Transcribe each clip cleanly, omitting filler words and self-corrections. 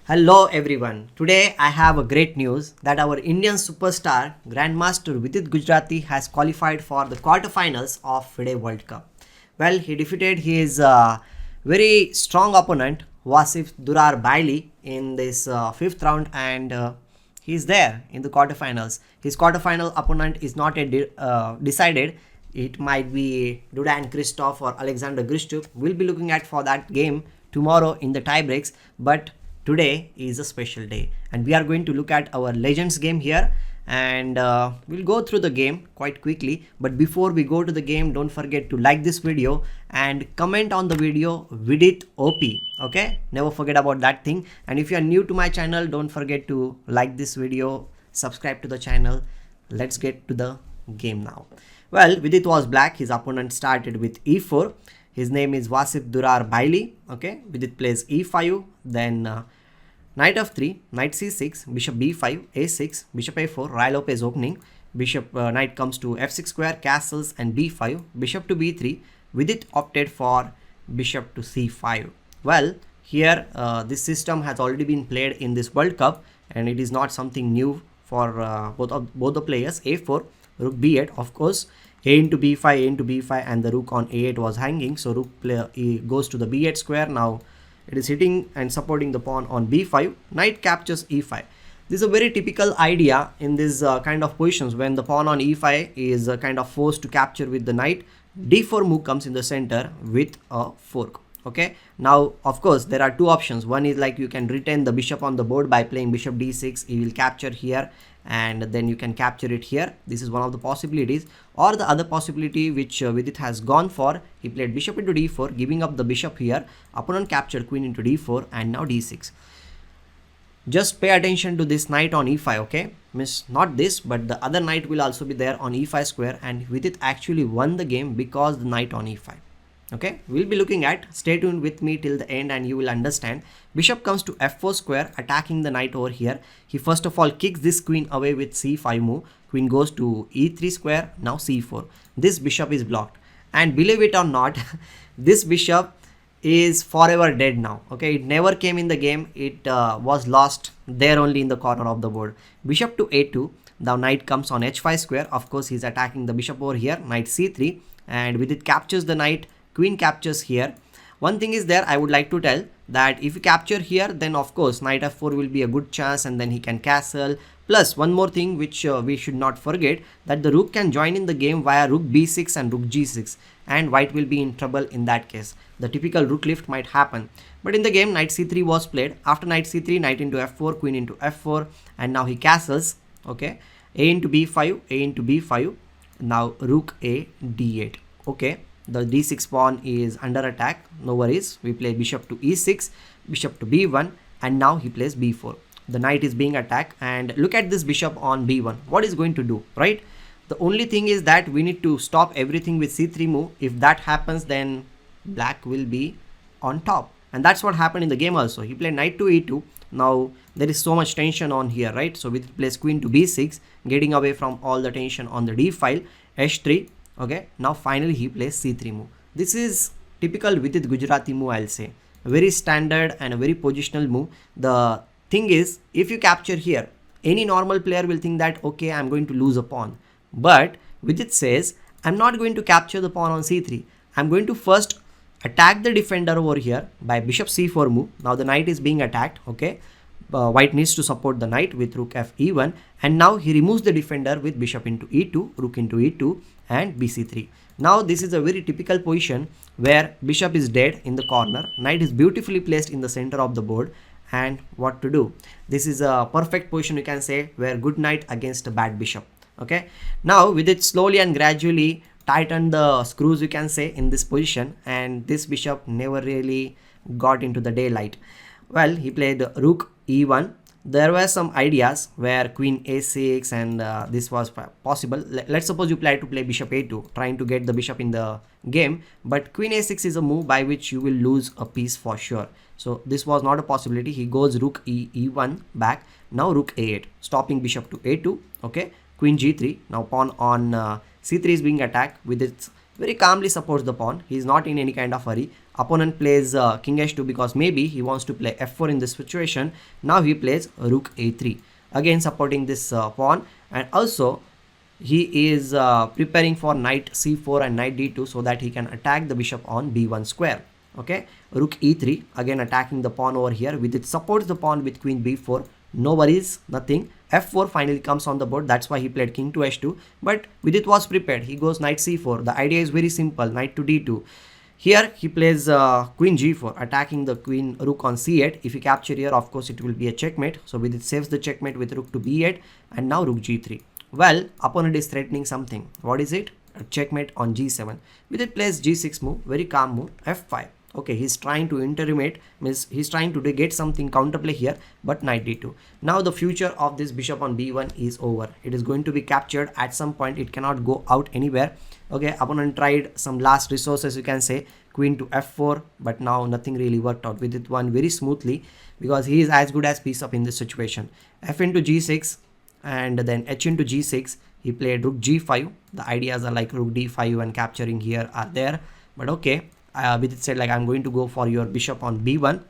Hello everyone. Today I have a great news that our Indian superstar Grandmaster Vidit Gujrathi has qualified for the quarterfinals of Fide World Cup. Well, he defeated his very strong opponent Vasif Durarbayli in this fifth round and he's there in the quarterfinals. His quarterfinal opponent is not yet decided. It might be Dudan Christoph or Alexander Grishchuk. We'll be looking at for that game tomorrow in the tie breaks, but today is a special day and we are going to look at our legends game here, and we'll go through the game quite quickly. But before we go to the game, don't forget to like this video and comment on the video Vidit OP. Okay, never forget about that thing. And if you are new to my channel, don't forget to like this video, subscribe to the channel. Let's get to the game now. Well, Vidit was black. His opponent started with e4. His name is Vasif Durarbayli. Okay, Vidit plays e5, then knight f3, knight c6, bishop b5, a6, bishop a4, Ruy Lopez Opening. Bishop knight comes to f6 square, castles, and b5, bishop to b3. Vidit opted for bishop to c5. Well, here this system has already been played in this World Cup, and it is not something new for both the players. a4, rook b8, of course. A into b5, a into b5, and the rook on a8 was hanging, so rook goes to the b8 square. Now it is hitting and supporting the pawn on b5. Knight captures e5. This is a very typical idea in this kind of positions when the pawn on e5 is kind of forced to capture with the knight. d4 move comes in the center with a fork. Okay, now of course there are two options. One is like you can retain the bishop on the board by playing bishop d6. He will capture here and then you can capture it here. This is one of the possibilities. Or the other possibility which Vidit has gone for, he played bishop into d4, giving up the bishop here. Opponent captured queen into d4 and now d6. Just pay attention to this knight on e5. Okay, means not this, but the other knight will also be there on e5 square, and Vidit actually won the game because the knight on e5. Okay, we'll be looking at, stay tuned with me till the end and you will understand. Bishop comes to f4 square, attacking the knight over here. He first of all kicks this queen away with c5 move. Queen goes to e3 square, now c4. This bishop is blocked, and believe it or not this bishop is forever dead now. Okay, it never came in the game. It was lost there only in the corner of the board. Bishop to a2. Now knight comes on h5 square. Of course he's attacking the bishop over here. Knight c3, and with it captures the knight. Queen captures here. One thing is there I would like to tell, that if you capture here, then of course knight f4 will be a good chance and then he can castle. Plus one more thing which we should not forget, that the rook can join in the game via rook b6 and rook g6, and white will be in trouble in that case. The typical rook lift might happen, but in the game knight c3 was played. After knight c3, knight into f4, queen into f4, and now he castles. Okay, a into b5, a into b5, now rook a d8. Okay, the d6 pawn is under attack. No worries, we play bishop to e6, bishop to b1, and now he plays b4. The knight is being attacked, and look at this bishop on b1. What is going to do, right? The only thing is that we need to stop everything with c3 move. If that happens, then black will be on top, and that's what happened in the game also. He played knight to e2. Now there is so much tension on here, right? So we plays queen to b6, getting away from all the tension on the d file. h3. Okay, now finally he plays c3 move. This is typical Vidit Gujrathi move, I'll say. A very standard and a very positional move. The thing is, if you capture here, any normal player will think that okay, I'm going to lose a pawn. But Vidit says, I'm not going to capture the pawn on c3. I'm going to first attack the defender over here by bishop c4 move. Now the knight is being attacked. Okay, white needs to support the knight with rook f e1, and now he removes the defender with bishop into e2, rook into e2, and bc3. Now this is a very typical position where bishop is dead in the corner, knight is beautifully placed in the center of the board, and what to do? This is a perfect position, you can say, where good knight against a bad bishop. Okay, now with it slowly and gradually tighten the screws, you can say, in this position, and this bishop never really got into the daylight. Well, he played rook e1. There were some ideas where queen a6 and this was possible. Let's suppose you try to play bishop a2, trying to get the bishop in the game, but queen a6 is a move by which you will lose a piece for sure. So this was not a possibility. He goes rook e1 back. Now rook a8, stopping bishop to a2. Okay, queen g3. Now pawn on c3 is being attacked. With its very calmly supports the pawn. He is not in any kind of hurry. Opponent plays king h2 because maybe he wants to play f4 in this situation. Now he plays rook a3, again supporting this pawn, and also he is preparing for knight c4 and knight d2 so that he can attack the bishop on b1 square. Okay, rook e3, again attacking the pawn over here. Vidit supports the pawn with queen b4. No worries, nothing. f4 finally comes on the board. That's why he played king to h2. But Vidit was prepared. He goes knight c4. The idea is very simple. Knight to d2. Here he plays queen g4, attacking the queen rook on c8. If he capture here, of course, it will be a checkmate. So Vidit saves the checkmate with rook to b8, and now rook g3. Well, opponent is threatening something. What is it? A checkmate on g7. Vidit plays g6 move, very calm move, f5. Okay, he's trying to intermediate, means he's trying to get something counterplay here, but knight d2. Now the future of this bishop on b1 is over. It is going to be captured at some point. It cannot go out anywhere. Okay, opponent tried some last resources, you can say, queen to f4, but now nothing really worked out. Vidit won very smoothly because he is as good as piece up in this situation. F into g6 and then h into g6. He played rook g5. The ideas are like rook d5 and capturing here are there, but okay. Vidit said like, I'm going to go for your bishop on b1.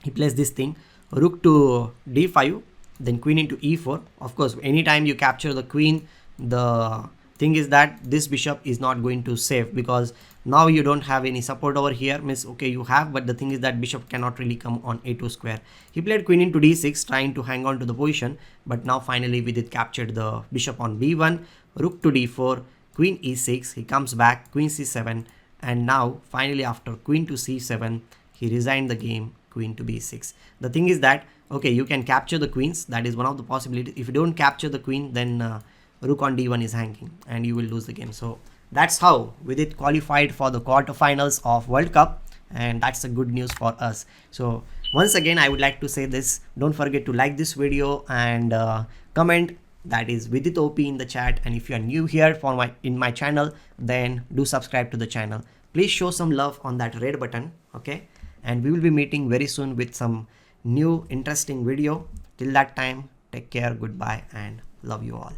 He plays this thing, rook to d5, then queen into e4. Of course, anytime you capture the queen, the thing is that this bishop is not going to save, because now you don't have any support over here. Means okay, you have, but the thing is that bishop cannot really come on a2 square. He played queen into d6, trying to hang on to the position, but now finally Vidit captured the bishop on b1, rook to d4, queen e6. He comes back, queen c7. And now finally after queen to c7, he resigned the game, queen to b6. The thing is that, okay, you can capture the queens. That is one of the possibilities. If you don't capture the queen, then rook on d1 is hanging and you will lose the game. So that's how Vidit qualified for the quarterfinals of World Cup, and that's a good news for us. So once again, I would like to say this. Don't forget to like this video and comment, that is Vidit OP, in the chat. And if you are new here for in my channel, then do subscribe to the channel. Please show some love on that red button. Okay, and we will be meeting very soon with some new interesting video. Till that time, take care, goodbye, and love you all.